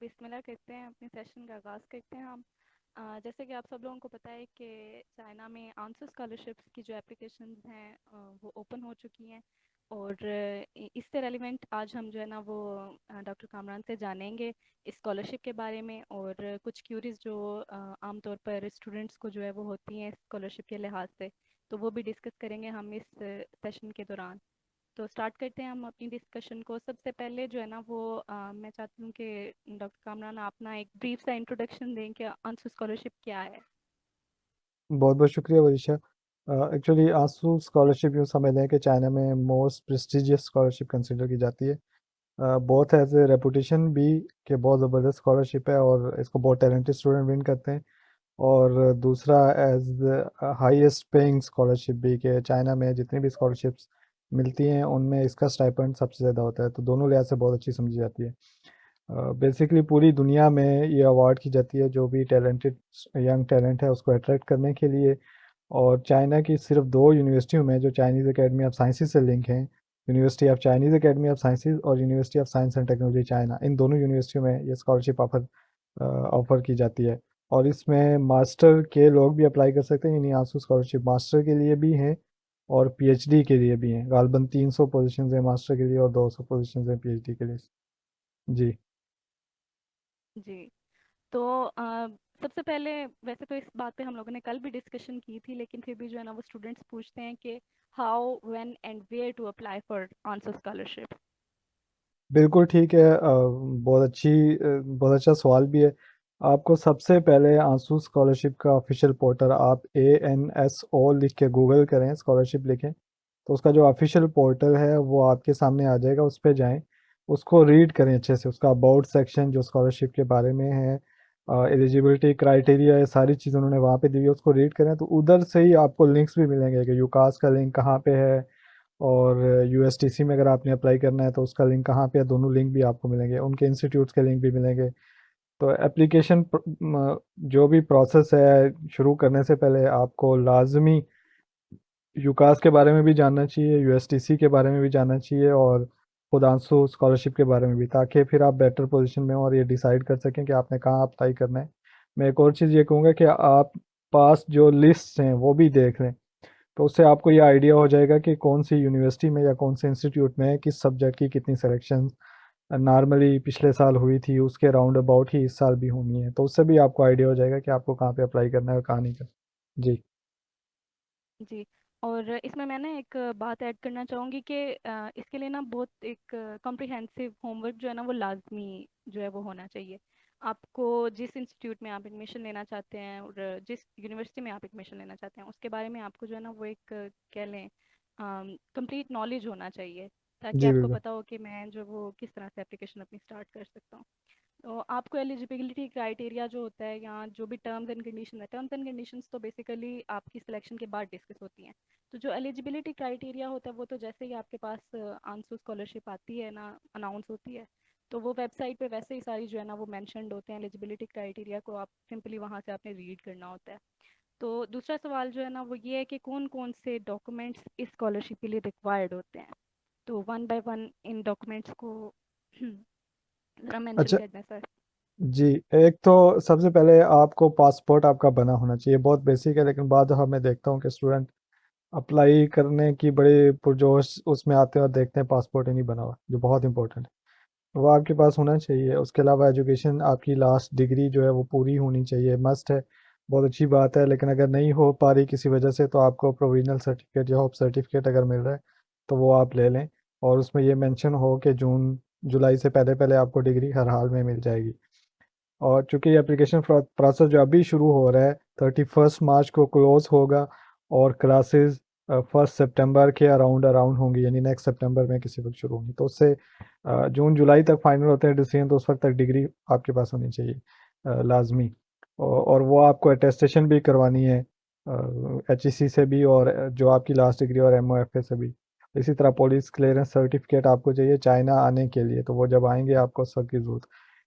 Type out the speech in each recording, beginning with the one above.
बिस्मिल्लाह करते हैं, अपने सेशन का आगाज़ करते हैं हम। जैसे कि आप सब लोगों को पता है कि चाइना में आंसर स्कॉलरशिप्स की जो एप्लीकेशंस हैं वो ओपन हो चुकी हैं। और इससे रेलिवेंट आज हम जो है ना वो डॉक्टर कामरान से जानेंगे इस स्कॉलरशिप के बारे में, और कुछ क्यूरीज जो आमतौर पर स्टूडेंट्स को जो है वो होती हैं स्कॉलरशिप के लिहाज से, तो वो भी डिस्कस करेंगे हम इस सेशन के दौरान। तो स्टार्ट करते हैं हम अपनी डिस्कशन को। सबसे पहले जो है ना वो मैं चाहती हूँ कि डॉक्टर कामरान आप ना एक ब्रीफ सा इंट्रोडक्शन दें कि आंसू स्कॉलरशिप क्या है। बहुत बहुत शुक्रिया वरीशा। एक्चुअली आंसू स्कॉलरशिप यूँ समझ लें कि चाइना में मोस्ट प्रेस्टिजियस स्कॉलरशिप कंसिडर की जाती है। बहुत एज ए रेपुटेशन भी कि बहुत ज़बरदस्त स्कॉलरशिप है और इसको बहुत टैलेंटेड स्टूडेंट विन करते हैं। और दूसरा एज हाईएस्ट पेइंग स्कॉलरशिप भी कि चाइना में जितनी भी स्कॉलरशिप्स मिलती हैं उनमें इसका स्टाइपेंड सबसे ज़्यादा होता है, तो दोनों लिहाज से बहुत अच्छी समझी जाती है। बेसिकली पूरी दुनिया में ये अवार्ड की जाती है जो भी टैलेंटेड यंग टैलेंट है उसको अट्रैक्ट करने के लिए। और चाइना की सिर्फ दो यूनिवर्सिटियों में जो चाइनीज़ एकेडमी ऑफ साइंसेज से लिंक हैं, University of Chinese Academy of Sciences और University of Science and Technology China, इन दोनों यूनिवर्सिटियों में ये स्कॉलरशिप ऑफर की जाती है। और इसमें मास्टर के लोग भी अप्लाई कर सकते हैं, यानी आंसू स्कॉलरशिप मास्टर के लिए भी हैं और पीएचडी के लिए भी हैं। गालबन 300 पोजीशन है मास्टर के लिए और 200 पोजीशन है पीएचडी के लिए। जी। जी। तो सबसे पहले, वैसे तो इस बात पे हम लोगों ने कल भी डिस्कशन की थी, लेकिन फिर भी जो है ना वो स्टूडेंट्स पूछते हैं कि how when and where to apply for answer scholarship. बिल्कुल ठीक है। बहुत अच्छा सवाल भी है। आपको सबसे पहले आंसू स्कॉलरशिप का ऑफिशियल पोर्टल, आप ANSO लिख के गूगल करें, स्कॉलरशिप लिखें, तो उसका जो ऑफिशियल पोर्टल है वो आपके सामने आ जाएगा। उस पर जाएं, उसको रीड करें अच्छे से। उसका अबाउट सेक्शन जो स्कॉलरशिप के बारे में है, एलिजिबिलिटी क्राइटेरिया, ये सारी चीज़ उन्होंने वहाँ पे दी हुई है, उसको रीड करें। तो उधर से ही आपको लिंक्स भी मिलेंगे कि यूकास का लिंक कहाँ पे है और यूएसटीसी में अगर आपने अप्लाई करना है तो उसका लिंक कहाँ पे है। दोनों लिंक भी आपको मिलेंगे, उनके इंस्टीट्यूट्स के लिंक भी मिलेंगे। तो एप्लीकेशन जो भी प्रोसेस है शुरू करने से पहले आपको लाजमी यूकास के बारे में भी जानना चाहिए, यूएसटीसी के बारे में भी जानना चाहिए और खुद आंसू स्कॉलरशिप के बारे में भी, ताकि फिर आप बेटर पोजीशन में हो और ये डिसाइड कर सकें कि आपने कहाँ अप्लाई करना है। मैं एक और चीज़ ये कहूँगा कि आप पास जो लिस्ट हैं वो भी देख लें, तो उससे आपको ये आइडिया हो जाएगा कि कौन सी यूनिवर्सिटी में या कौन से इंस्टीट्यूट में किस सब्जेक्ट की कितनी सिलेक्शन नॉर्मली पिछले साल हुई थी, उसके राउंड अबाउट ही इस साल भी होनी है। तो उससे भी आपको आइडिया हो जाएगा कि आपको कहाँ पे अप्लाई करना है और कहाँ नहीं करना। जी। जी। और इसमें मैं ना एक बात ऐड करना चाहूँगी कि इसके लिए ना बहुत एक कॉम्प्रिहेंसिव होमवर्क जो है ना वो लाजमी जो है वो होना चाहिए। आपको जिस इंस्टीट्यूट में आप एडमिशन लेना चाहते हैं और जिस यूनिवर्सिटी में आप एडमिशन लेना चाहते हैं उसके बारे में आपको जो है ना वो एक कह लें कंप्लीट नॉलेज होना चाहिए, ताकि जी आपको बिल्कुल। पता हो कि मैं जो वो किस तरह से एप्लीकेशन अपनी स्टार्ट कर सकता हूँ। तो आपको एलिजिबिलिटी क्राइटेरिया जो होता है, यहाँ जो भी टर्म्स एंड कंडीशन है, टर्म्स एंड कंडीशंस तो बेसिकली आपकी सिलेक्शन के बाद डिस्कस होती हैं। तो जो एलिजिबिलिटी क्राइटेरिया होता है वो तो जैसे ही आपके पास आंसू स्कॉलरशिप आती है ना, अनाउंस होती है, तो वो वेबसाइट पे वैसे ही सारी जो है ना वो मैंशनड होते हैं। एलिजिबिलिटी क्राइटेरिया को आप सिंपली वहाँ से आपने रीड करना होता है। तो दूसरा सवाल जो है ना वो ये है कि कौन कौन से डॉक्यूमेंट्स इस स्कॉलरशिप के लिए रिक्वायर्ड होते हैं। तो one by one in documents को ज़रा मेंशन अच्छा। कर दें सर। जी। एक तो सबसे पहले आपको पासपोर्ट आपका बना होना चाहिए, बहुत बेसिक है, लेकिन बाद हमें देखता हूँ कि स्टूडेंट अप्लाई करने की बड़ी पुरजोश उसमें आते हैं और देखते हैं पासपोर्ट ही नहीं बना हुआ, जो बहुत इंपॉर्टेंट है। वो आपके पास होना चाहिए। उसके अलावा एजुकेशन, आपकी लास्ट डिग्री जो है वो पूरी होनी चाहिए, मस्ट है। बहुत अच्छी बात है, लेकिन अगर नहीं हो पा रही किसी वजह से तो आपको प्रोविजनल सर्टिफिकेट या होप सर्टिफिकेट अगर मिल रहा है तो वो आप ले लें। और उसमें ये मेंशन हो कि जून जुलाई से पहले पहले आपको डिग्री हर हाल में मिल जाएगी। और चूंकि एप्लीकेशन प्रोसेस जो अभी शुरू हो रहा है 31 मार्च को क्लोज होगा, और क्लासेस 1 सितंबर के अराउंड अराउंड होंगी, यानी नेक्स्ट सितंबर में किसी वक्त शुरू होंगी। तो उससे जून जुलाई तक फाइनल होते हैं डिसीजन, तो उस वक्त तक डिग्री आपके पास होनी चाहिए लाजमी। और वो आपको अटेस्टेशन भी करवानी है HEC से भी, और जो आपकी लास्ट डिग्री और MOFA से भी। इसी तरह पुलिस क्लियरेंस सर्टिफिकेट आपको चाहिए चाइना आने के लिए, तो वो जब आएंगे आपको उस वक्त की जरूरत।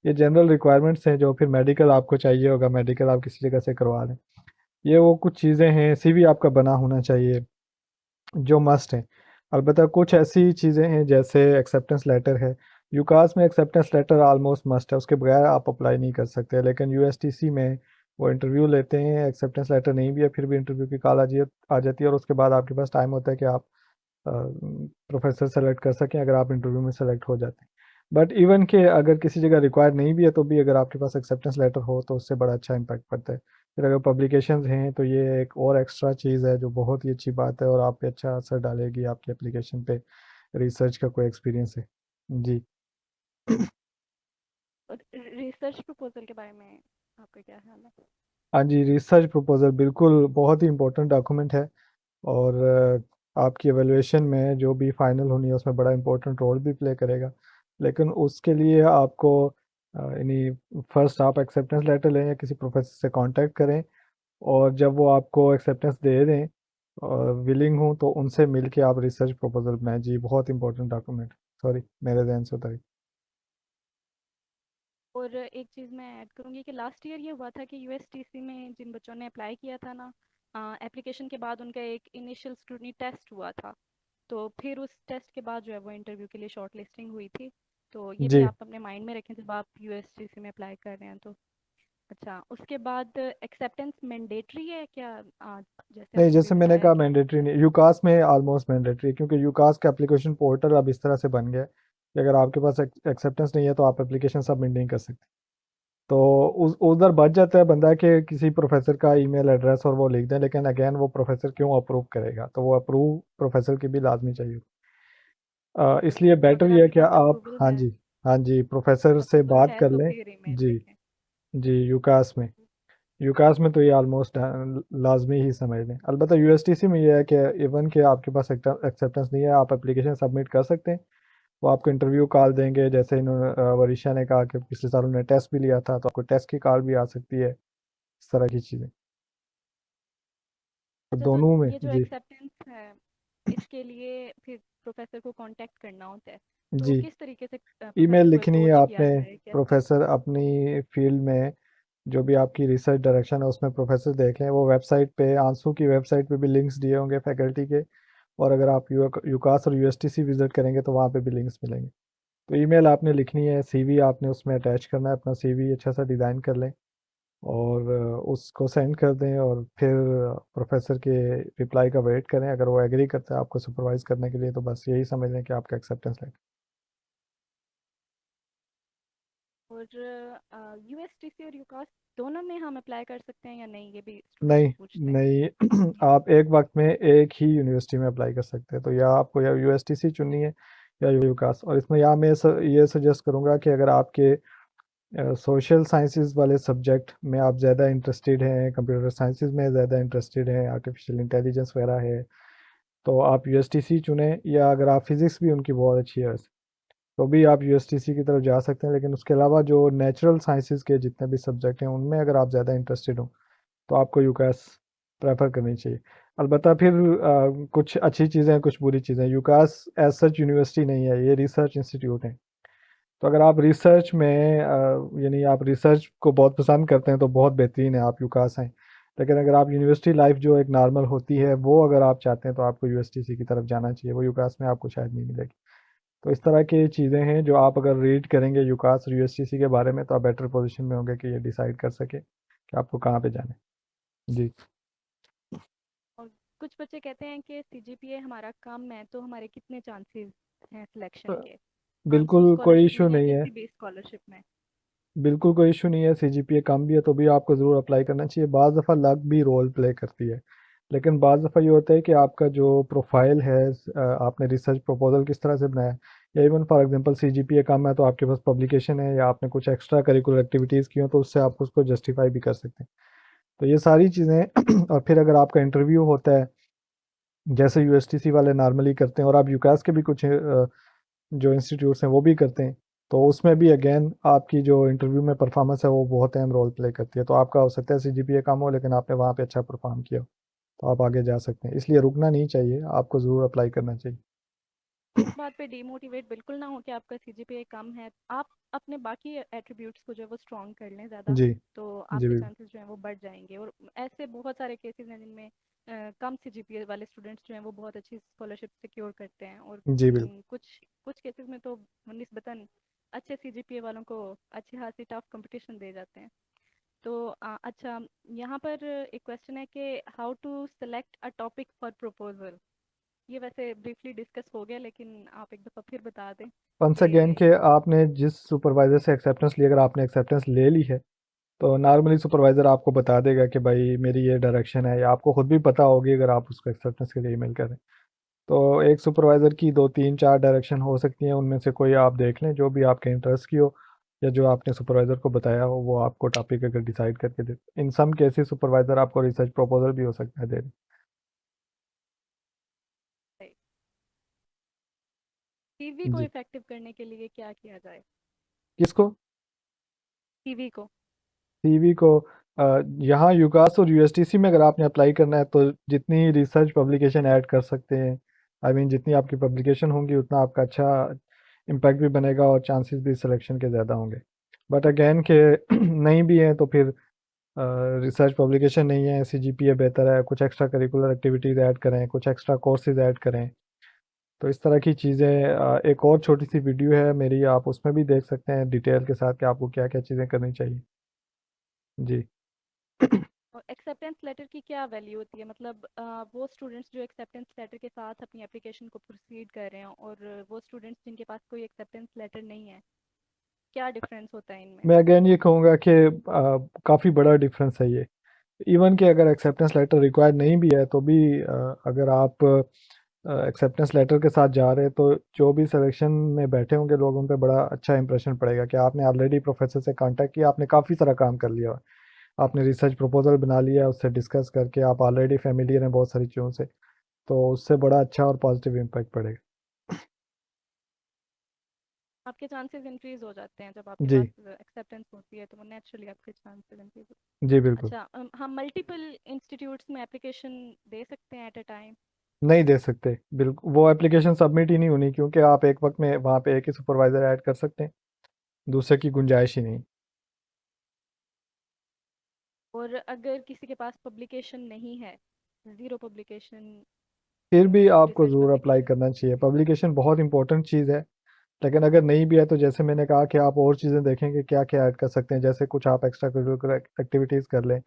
ये जनरल रिक्वायरमेंट्स हैं। जो फिर मेडिकल आपको चाहिए होगा, मेडिकल आप किसी जगह से करवा लें। ये वो कुछ चीज़ें हैं। CV आपका बना होना चाहिए, जो मस्ट है। अलबत्ता कुछ ऐसी चीज़ें हैं जैसे एक्सेप्टेंस लेटर है, यूकास में एक्सेप्टेंस लेटर ऑलमोस्ट मस्ट है, उसके बगैर आप अप्लाई नहीं कर सकते। लेकिन यूएसटीसी में वो इंटरव्यू लेते हैं, एक्सेप्टेंस लेटर नहीं भी है फिर भी इंटरव्यू की कॉल आ जाती है, और उसके बाद आपके पास टाइम होता है कि आप प्रोफेसर सेलेक्ट कर सकें अगर आप इंटरव्यू में सेलेक्ट हो जाते हैं। बट इवन के अगर किसी जगह रिक्वायर नहीं भी है तो भी अगर आपके पास एक्सेप्टेंस लेटर हो तो उससे बड़ा अच्छा इम्पैक्ट पड़ता है। फिर अगर पब्लिकेशंस हैं तो ये एक और एक्स्ट्रा चीज़ है जो बहुत ही अच्छी बात है और आप पे अच्छा असर डालेगी आपकी एप्लीकेशन पे, रिसर्च का कोई एक्सपीरियंस है। जी। और रिसर्च प्रपोजल के बारे में आपका क्या ख्याल है? हाँ जी, रिसर्च प्रपोजल बिल्कुल बहुत ही इंपॉर्टेंट डॉक्यूमेंट है, और आपकी एवेलुएशन में जो भी फाइनल होनी है उसमें बड़ा इंपॉर्टेंट रोल भी प्ले करेगा। लेकिन उसके लिए आपको यानी फर्स्ट आप एक्सेप्टेंस लेटर लें या किसी प्रोफेसर से कांटेक्ट करें, और जब वो आपको एक्सेप्टेंस दे दें और विलिंग हो तो उनसे मिल के आप रिसर्च प्रपोजल बनाएं। जी, बहुत इंपॉर्टेंट डॉक्यूमेंट। सॉरी, मेरे ध्यान से उतर गई। और एक चीज़ मैं ऐड करूँगी कि लास्ट ईयर ये हुआ था कि यूएसटीसी में जिन बच्चों ने अप्लाई किया था ना, एप्लीकेशन के बाद उनका एक इनिशियल स्क्रूटनी टेस्ट हुआ था। तो फिर उस टेस्ट के बाद जो है वो इंटरव्यू के लिए शॉर्ट लिस्टिंग हुई थी। तो ये भी जी। आप अपने माइंड में रखें जब आप यूएसटीसी में अप्लाई कर रहे हैं तो। अच्छा, उसके बाद एक्सेप्टेंस मैंडेटरी है क्या? जैसे नहीं, आपने अभी जैसे मैंने बताया कहा कि मैंडेटरी नहीं, यूकास में ऑलमोस्ट मैंडेटरी है, क्योंकि यूकास का एप्लीकेशन पोर्टल अब इस तरह से बन गया है कि अगर आपके पास एक्सेप्टेंस नहीं है तो आप एप्लीकेशन सबमिट नहीं कर सकते। तो उस उधर बच जाता है बंदा कि किसी प्रोफेसर का ईमेल एड्रेस और वो लिख दें, लेकिन अगेन वो प्रोफेसर क्यों अप्रूव करेगा, तो वो अप्रूव प्रोफेसर की भी लाजमी चाहिए। इसलिए तो बेटर अगर ये है आपके कि पास आप, अप्रूवल हाँ है, जी, हाँ जी, प्रोफेसर से अप्रूवल बात है कर तो लें। फिर ईमेल जी। लिखें। जी, यूकास में, यूकास में तो ये ऑलमोस्ट लाजमी ही समझ लें। अलबत्ता यूएसटीसी में ये है कि इवन के आपके पास एक्सेप्टेंस नहीं है आप एप्लीकेशन सबमिट कर सकते हैं। वो आपको इंटरव्यू कॉल देंगे, जैसे इन्होंने वरीशा ने कहा कि पिछले साल उन्होंने टेस्ट भी लिया था तो आपको टेस्ट की कॉल भी आ सकती है, इस तरह की चीज़ें। तो अच्छा, तो दोनों में। ये जो जी। एक्सेप्टेंस है इसके लिए फिर प्रोफेसर को कांटेक्ट करना होता है। तो जी, किस तरीके से ईमेल प्रोफेसर को लिखनी है अप्रोच किया आपने, जाए, कैसे? प्रोफेसर अपनी फील्ड में जो भी आपकी रिसर्च डायरेक्शन है उसमें प्रोफेसर देख लें, वो वेबसाइट पे, आंसू की वेबसाइट पे भी लिंक्स दिए होंगे फैकल्टी के, और अगर आप यूकास और यूएसटीसी विजिट करेंगे तो वहाँ पे भी लिंक्स मिलेंगे। तो ईमेल आपने लिखनी है, सीवी आपने उसमें अटैच करना है, अपना सीवी अच्छा सा डिज़ाइन कर लें और उसको सेंड कर दें, और फिर प्रोफेसर के रिप्लाई का वेट करें। अगर वो एग्री करता है आपको सुपरवाइज करने के लिए तो बस यही समझ लें कि आपका एक्सेप्टेंस लेटर। और यूएसटीसी और यूकास दोनों में हम अप्लाई कर सकते हैं या नहीं, ये भी स्टूडेंट्स नहीं, पूछते हैं। नहीं, ये आप एक वक्त में एक ही यूनिवर्सिटी में अप्लाई कर सकते हैं, तो या आपको या यूएसटीसी चुननी है या यूकास। और इसमें या मैं ये सजेस्ट करूंगा कि अगर आपके सोशल साइंसेज वाले सब्जेक्ट में आप ज़्यादा इंटरेस्टेड हैं, कंप्यूटर साइंसेज में ज़्यादा इंटरेस्टेड हैं, आर्टिफिशियल इंटेलिजेंस वगैरह है, तो आप यूएसटीसी चुनें। या अगर आप फिज़िक्स भी उनकी बहुत अच्छी है वैसे, तो भी आप यूएसटीसी की तरफ जा सकते हैं। लेकिन उसके अलावा जो नेचुरल साइंसेज के जितने भी सब्जेक्ट हैं उनमें अगर आप ज़्यादा इंटरेस्टेड हो तो आपको यूकास प्रेफर करनी चाहिए। अलबत्ता फिर कुछ अच्छी चीज़ें हैं कुछ बुरी चीज़ें हैं। यूकास एज सच यूनिवर्सिटी नहीं है, ये रिसर्च इंस्टीट्यूट है। तो अगर आप रिसर्च में यानी आप रिसर्च को बहुत पसंद करते हैं तो बहुत बेहतरीन है, आप यूकास हैं। लेकिन अगर आप यूनिवर्सिटी लाइफ जो एक नॉर्मल होती है वो अगर आप चाहते हैं तो आपको यूएसटीसी की तरफ जाना चाहिए, वो यूकास में आपको शायद नहीं मिलेगी। तो इस तरह की चीज़ें हैं जो आप अगर रीड करेंगे यूकास और यूएसटीसी के बारे में तो आप बेटर पोजीशन में होंगे कि ये डिसाइड कर सके कि आपको कहाँ पे जाना है। जी। और कुछ बच्चे कहते हैं कि सीजीपीए हमारा कम है तो हमारे कितने चांसेस हैं सिलेक्शन के, आंसू बिल्कुल कोई स्कॉलरशिप इशू में या नहीं है, किसी भी स्कॉलरशिप में? बिल्कुल कोई इशू नहीं है। सीजीपीए कम भी है तो भी आपको ज़रूर अप्लाई करना चाहिए। बाज़ दफ़ा लक भी रोल प्ले करती है, लेकिन बाज़ दफ़ा ये होता है कि आपका जो प्रोफाइल है, आपने रिसर्च प्रपोजल किस तरह से बनाया है, या इवन फॉर एग्जांपल सीजीपीए कम है तो आपके पास पब्लिकेशन है या आपने कुछ एक्स्ट्रा करिकुलर एक्टिविटीज़ की हो तो उससे आप उसको जस्टिफाई भी कर सकते हैं। तो ये सारी चीज़ें और फिर अगर आपका इंटरव्यू होता है जैसे यूएसटीसी वाले नॉर्मली करते हैं, और आप यूकास के भी कुछ जो इंस्टीट्यूट्स हैं वो भी करते हैं, तो उसमें भी अगेन आपकी जो इंटरव्यू में परफॉर्मेंस है वो बहुत अहम रोल प्ले करती है। तो आपका हो सकता है सीजीपीए कम हो लेकिन आपने वहाँ पे अच्छा परफॉर्म किया हो, तो आप आगे जा सकते हैं। इसलिए रुकना नहीं चाहिए, आपको ज़रूर अप्लाई करना चाहिए। इस बात पे डीमोटिवेट बिल्कुल ना हो कि आपका सीजीपीए कम है। आप अपने बाकी एट्रीब्यूट्स को जो है वो स्ट्रॉन्ग कर लें ज़्यादा, जी। तो जी आपके बिल्कुल। चांसेस जो हैं वो बढ़ जाएंगे। और ऐसे बहुत सारे केसेस हैं जिनमें कम सीजीपीए वाले स्टूडेंट्स जो हैं वो बहुत अच्छी स्कॉलरशिप सिक्योर करते हैं, और जी बिल्कुल। कुछ कुछ केसेस में तो निस्बतन अच्छे सीजीपीए वालों को अच्छी खासी टफ कंपटीशन दे जाते हैं। तो अच्छा, यहाँ पर एक क्वेश्चन है कि how to select a topic for proposal. ये वैसे ब्रीफली डिस्कस हो गया, लेकिन आप एक दफ़ा फिर बता दें वंस कि। अगेन कि आपने जिस सुपरवाइज़र से एक्सेप्टेंस ली, अगर आपने एक्सेप्टेंस ले ली है तो नॉर्मली सुपरवाइज़र आपको बता देगा कि भाई मेरी ये डायरेक्शन है, या आपको खुद भी पता होगी अगर आप उसको एक्सेप्टेंस के लिए ईमेल करें। तो एक सुपरवाइज़र की 2 3 4 डायरेक्शन हो सकती हैं, उनमें से कोई आप देख लें जो भी आपके इंटरेस्ट की हो, या जो आपने सुपरवाइज़र को बताया हो वो आपको टॉपिक अगर डिसाइड करके दे। इन सम केसेस सुपरवाइज़र आपको रिसर्च प्रपोजल भी हो सकता है देने। सीवी को जी। इफेक्टिव करने के लिए क्या किया जाए? किसको? सीवी को। सीवी को यहाँ यूकास और यूएसटीसी में अगर आपने अप्लाई करना है तो जितनी रिसर्च पब्लिकेशन ऐड कर सकते हैं, आई मीन जितनी आपकी पब्लिकेशन होंगी उतना आपका अच्छा इम्पैक्ट भी बनेगा और चांसेस भी सिलेक्शन के ज़्यादा होंगे। बट अगेन के नहीं भी हैं तो फिर रिसर्च पब्लिकेशन नहीं है, सीजीपीए बेहतर है, कुछ एक्स्ट्रा करिकुलर एक्टिविटीज़ ऐड करें, कुछ एक्स्ट्रा कोर्सेज ऐड करें। तो इस तरह की चीज़ें, एक और छोटी सी वीडियो है मेरी, आप उसमें भी देख सकते हैं डिटेल के साथ कि आपको क्या क्या चीज़ें करनी चाहिए। जी। और एक्सेप्टेंस लेटर की क्या वैल्यू होती है? मतलब वो स्टूडेंट्स जो एक्सेप्टेंस लेटर के साथ अपनी एप्लीकेशन को प्रोसीड कर रहे हैं, और वो स्टूडेंट्स जिनके पास कोई एक्सेप्टेंस लेटर नहीं है, क्या डिफरेंस होता है इनमें? मैं अगेन ये कहूँगा कि काफ़ी बड़ा डिफरेंस है ये। इवन कि अगर एक्सेप्टेंस लेटर रिक्वायर्ड नहीं भी है तो भी अगर आप एक्सेप्टेंस लेटर के साथ जा रहे हैं तो जो भी सिलेक्शन में बैठे होंगे लोग उन पे बड़ा अच्छा इंप्रेशन पड़ेगा कि आपने ऑलरेडी प्रोफेसर से कांटेक्ट किया, आपने काफ़ी सारा काम कर लिया, आपने रिसर्च प्रपोजल बना लिया, उससे डिस्कस करके आप ऑलरेडी फेमिलियर हैं बहुत सारी चीज़ों से, तो उससे बड़ा अच्छा और पॉजिटिव इम्पैक्ट पड़ेगा। आपके चांसेस इंक्रीज हो जाते हैं जब आपके जी। पास एक्सेप्टेंस होती है, तो वो नेचुरली आपके चांसेस इंक्रीज हो। जी बिल्कुल। अच्छा, हम मल्टीपल इंस्टीट्यूट्स में एप्लीकेशन दे सकते हैं एट अ टाइम? नहीं दे सकते, बिल्कुल वो एप्लीकेशन सबमिट ही नहीं होनी, क्योंकि आप एक वक्त में वहाँ पे एक ही सुपरवाइज़र ऐड कर सकते हैं, दूसरे की गुंजाइश ही नहीं। और अगर किसी के पास पब्लिकेशन नहीं है, ज़ीरो पब्लिकेशन, फिर भी आपको रिसर्च ज़रूर अप्लाई पब्लिकेशन। करना चाहिए, पब्लिकेशन बहुत इंपॉर्टेंट चीज़ है। लेकिन अगर नहीं भी है तो जैसे मैंने कहा कि आप और चीज़ें देखेंगे क्या क्या ऐड कर सकते हैं, जैसे कुछ आप एक्स्ट्रा करिकुलर एक्टिविटीज़ कर लें,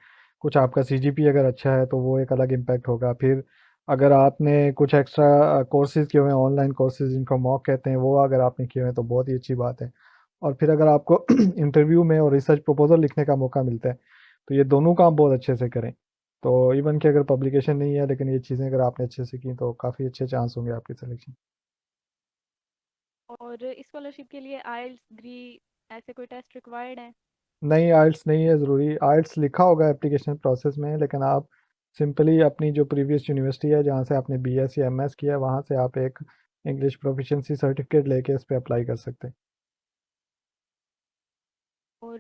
कुछ आपका सीजीपी अगर अच्छा है तो वो एक अलग इम्पैक्ट होगा। फिर अगर आपने कुछ एक्स्ट्रा कोर्सेज़ किए हुए हैं, ऑनलाइन कोर्सेज़ जिनको मॉक कहते हैं, वो अगर आपने किए हुए हैं तो बहुत ही अच्छी बात है। और फिर अगर आपको इंटरव्यू में और रिसर्च प्रपोजल लिखने का मौका मिलता है तो ये दोनों काम बहुत अच्छे से करें। तो इवन कि अगर पब्लिकेशन नहीं है लेकिन ये चीज़ें अगर आपने अच्छे से की तो काफ़ी अच्छे चांस होंगे आपकी सिलेक्शन। और स्कॉलरशिप के लिए आइल्स, डिग्री, ऐसे कोई टेस्ट रिक्वायर्ड है? नहीं, आइल्स नहीं है ज़रूरी। आइल्स लिखा होगा एप्लीकेशन प्रोसेस में, लेकिन आप सिंपली अपनी जो प्रीवियस यूनिवर्सिटी है जहाँ से आपने बीएस या एमएस किया है वहाँ से आप एक इंग्लिश प्रोफिशिएंसी सर्टिफिकेट लेके इस पे अप्लाई कर सकते हैं। और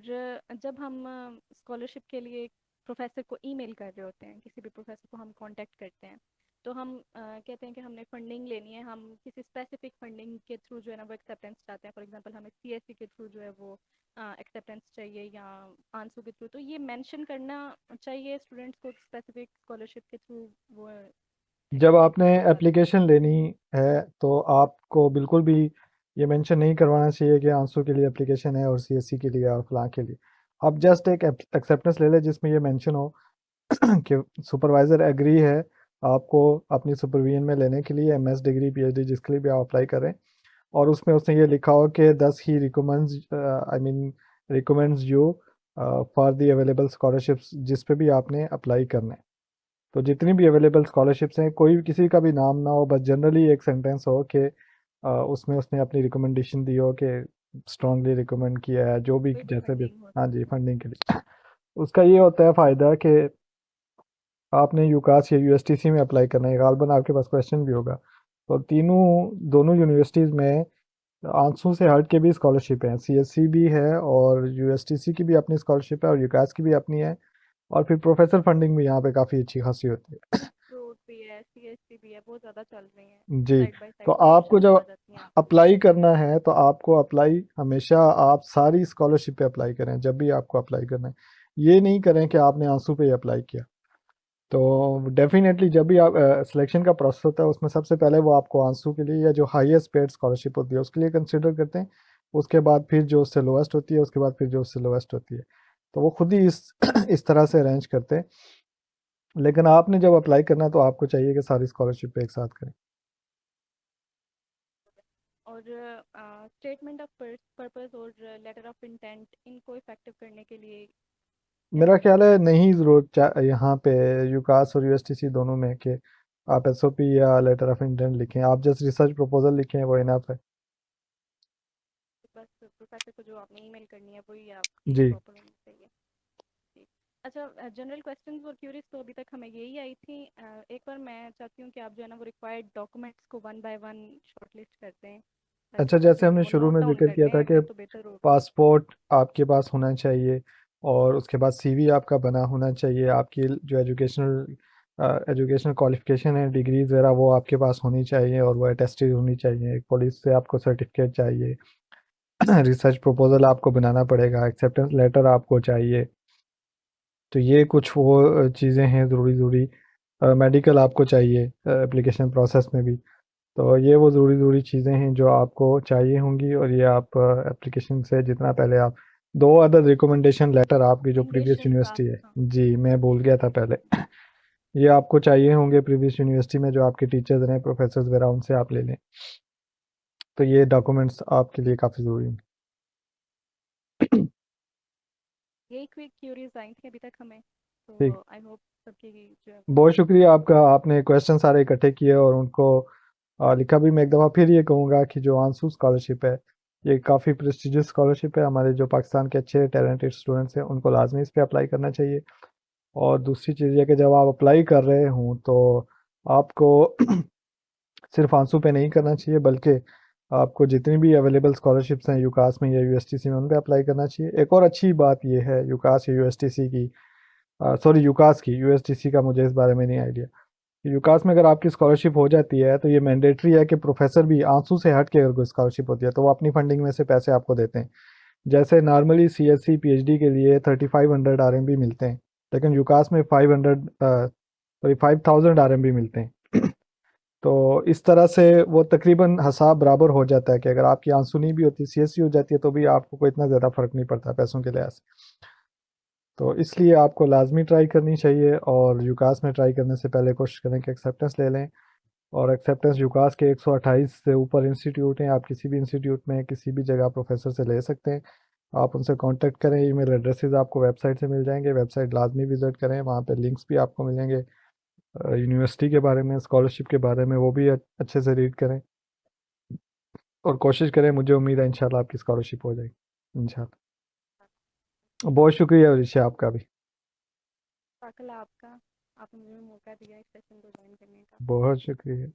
जब हम स्कॉलरशिप के लिए प्रोफेसर को ईमेल कर रहे होते हैं, किसी भी प्रोफेसर को हम कांटेक्ट करते हैं, तो हम कहते हैं कि हमने फंडिंग लेनी है, हम किसी स्पेसिफिक फंडिंग के थ्रू जो है ना वो एक्सेप्टेंस चाहते हैं। फॉर एग्जांपल हमें सीएससी के थ्रू जो है वो एक्सेप्टेंस चाहिए, या आंसू के थ्रू, तो ये मेंशन करना चाहिए स्टूडेंट्स को स्पेसिफिक स्कॉलरशिप के थ्रू वो जब एक्सेप्टेंस आपने लेना चाह रहे हैं। एप्लीकेशन लेनी है तो आपको बिल्कुल भी ये मेंशन नहीं करवाना चाहिए कि आंसू के लिए एप्लीकेशन है और सीएससी के लिए और फलां के लिए। आप जस्ट एक एक्सेप्टेंस ले लें जिसमें ये मेंशन हो कि सुपरवाइज़र एग्री है आपको अपनी सुपरविजन में लेने के लिए, एमएस डिग्री पीएचडी जिसके लिए भी आप अप्लाई करें, और उसमें उसने ये लिखा हो कि दस ही recommends, I mean recommends you for the available scholarships जिस पे भी आपने अप्लाई करना है। तो जितनी भी अवेलेबल स्कॉलरशिप्स हैं कोई भी किसी का भी नाम ना हो, बस जनरली एक सेंटेंस हो कि उसमें उसने अपनी रिकमेंडेशन दी हो कि स्ट्रांगली रिकमेंड किया है जो भी कोई भी जैसे भी। फंडिंग हो हाँ तो। जी, फंडिंग के लिए उसका ये होता है फ़ायदा कि आपने यूकास या यूएसटीसी में अप्लाई करना है, गालबन आपके पास क्वेश्चन भी होगा। तो तीनों दोनों यूनिवर्सिटीज़ में आंसू से हट के भी स्कॉलरशिप है, सीएससी भी है और यूएसटीसी की भी अपनी स्कॉलरशिप है और यूकास की भी अपनी है, और फिर प्रोफेसर फंडिंग भी यहाँ पे काफ़ी अच्छी खासी होती है। फ्रूट भी है, सीएससी भी है, बहुत ज़्यादा चल रही हैं। जी। साइड बाय तो साइड आपको स्कॉलरशिप्स जब आ जाती हैं। अप्लाई करना है तो आपको अप्लाई हमेशा आप सारी स्कॉलरशिप पे अप्लाई करें जब भी आपको अप्लाई करना है। ये नहीं करें कि आपने आंसू पे ही अप्लाई किया। तो डेफिनेटली जब भी आप सिलेक्शन का प्रोसेस होता है उसमें सबसे पहले वो आपको आंसू के लिए या जो हाईएस्ट पेड स्कॉलरशिप होती है उसके लिए कंसिडर करते हैं। उसके बाद फिर जो उससे लोएस्ट होती है, उसके बाद फिर जो उससे लोएस्ट होती है। तो वो खुद ही इस इस तरह से अरेंज करते हैं। लेकिन आपने जब अप्लाई करना तो आपको चाहिए कि सारी स्कॉलरशिप पे एक साथ करें। और स्टेटमेंट ऑफ पर्पस और लेटर ऑफ इंटेंट इनको इफेक्टिव करने के लिए क्या मेरा करना ख्याल है चाहिए? नहीं ज़रूरत यहाँ पे यूकास और यूएसटीसी दोनों में कि आप एसओपी या लेटर ऑफ इंटेंट लिखें। आप जस्ट रिसर्च प्रपोजल लिखें, वो इनफ है। बस प्रोफेसर को जो आपने ईमेल करनी है वही आपकी जी। प्रॉपर होनी चाहिए। जी। अच्छा, जनरल क्वेश्चंस और क्यूरीज तो अभी तक हमें यही आई थी। एक बार मैं चाहती हूँ कि आप जो है ना वो रिक्वायर्ड डॉक्यूमेंट्स को वन बाय वन शॉर्टलिस्ट करते हैं, अच्छा, ताकि जैसे हम हमने वो शुरू नोट में डाउन जिक्र कर किया था लें कि तो बेहतर होगा। पासपोर्ट आपके पास होना चाहिए, और उसके बाद सीवी आपका बना होना चाहिए, आपकी जो एजुकेशनल क्वालिफिकेशन है, डिग्रीज वगैरह, वो आपके पास होनी चाहिए और वो अटेस्टेड होनी चाहिए। पुलिस से आपको सर्टिफिकेट चाहिए। रिसर्च प्रपोजल आपको बनाना पड़ेगा, एक्सेप्टेंस लेटर आपको चाहिए। तो ये कुछ वो चीज़ें हैं ज़रूरी ज़रूरी। मेडिकल आपको चाहिए एप्लीकेशन प्रोसेस में भी। तो ये वो ज़रूरी चीज़ें हैं जो आपको चाहिए होंगी, और ये आप एप्लीकेशन से जितना पहले आप दो अदर रिकमेंडेशन लेटर आपकी जो प्रीवियस रिकमेंडेशन यूनिवर्सिटी है। हाँ। जी, मैं भूल गया था पहले। ये आपको चाहिए होंगे प्रीवियस यूनिवर्सिटी में जो आपके टीचर्स रहे, प्रोफेसर वगैरह, उनसे आप ले लें। तो ये डॉक्यूमेंट्स आपके लिए काफ़ी ज़रूरी हैं। यही क्विक क्यूरीज आई थी अभी तक हमें, तो ठीक। आई होप सबकी जो है वो बहुत शुक्रिया आपका, आपने क्वेश्चन सारे इकट्ठे किए और उनको लिखा भी। मैं एक दफ़ा फिर ये कहूँगा कि जो आंसू स्कॉलरशिप है, ये काफ़ी प्रेस्टिजियस स्कॉलरशिप है। हमारे जो पाकिस्तान के अच्छे टैलेंटेड स्टूडेंट्स हैं उनको लाजमी इस पे अप्लाई करना चाहिए। और दूसरी चीज़ ये कि जब आप अप्लाई कर रहे हों तो आपको सिर्फ आंसू पे नहीं करना चाहिए, बल्कि आपको जितनी भी अवेलेबल स्कॉलरशिप्स हैं यूकास में या यूएसटीसी में, उन पे अप्लाई करना चाहिए। एक और अच्छी बात ये है यूकास या यूएसटीसी की, सॉरी यूकास की, यूएसटीसी का मुझे इस बारे में नहीं आइडिया। यूकास में अगर आपकी स्कॉलरशिप हो जाती है तो ये मैंडेटरी है कि प्रोफेसर भी आंसू से हट के अगर कोई स्कॉलरशिप होती है तो वो अपनी फंडिंग में से पैसे आपको देते हैं। जैसे नॉर्मली सीएससी पीएचडी के लिए 3500 आरएमबी मिलते हैं, लेकिन यूकास में 500 सॉरी 5000 आरएमबी मिलते हैं। तो इस तरह से वो तकरीबन हिसाब बराबर हो जाता है कि अगर आपकी आंसू नहीं भी होती, सीएससी हो जाती है, तो भी आपको कोई इतना ज़्यादा फ़र्क नहीं पड़ता पैसों के लिहाज से। तो इसलिए आपको लाजमी ट्राई करनी चाहिए, और यूकास में ट्राई करने से पहले कोशिश करें कि एक्सेप्टेंस ले लें। और एक्सेप्टेंस यूकास के 128 से ऊपर इंस्टीट्यूट हैं, आप किसी भी इंस्टीट्यूट में किसी भी जगह प्रोफेसर से ले सकते हैं। आप उनसे कांटेक्ट करें, ईमेल एड्रेसेस आपको वेबसाइट से मिल जाएंगे, वेबसाइट लाजमी विजिट करें, वहाँ पे लिंक्स भी आपको मिलेंगे यूनिवर्सिटी के बारे में, स्कॉलरशिप के बारे में, वो भी अच्छे से रीड करें और कोशिश करें। मुझे उम्मीद है इंशाल्लाह आपकी स्कॉलरशिप हो जाएगी इंशाल्लाह। बहुत शुक्रिया ऋषि आपका भी। शाकिला आपका, आपने मुझे मौका दिया इस सेशन को ज्वाइन करने का। बहुत शुक्रिया।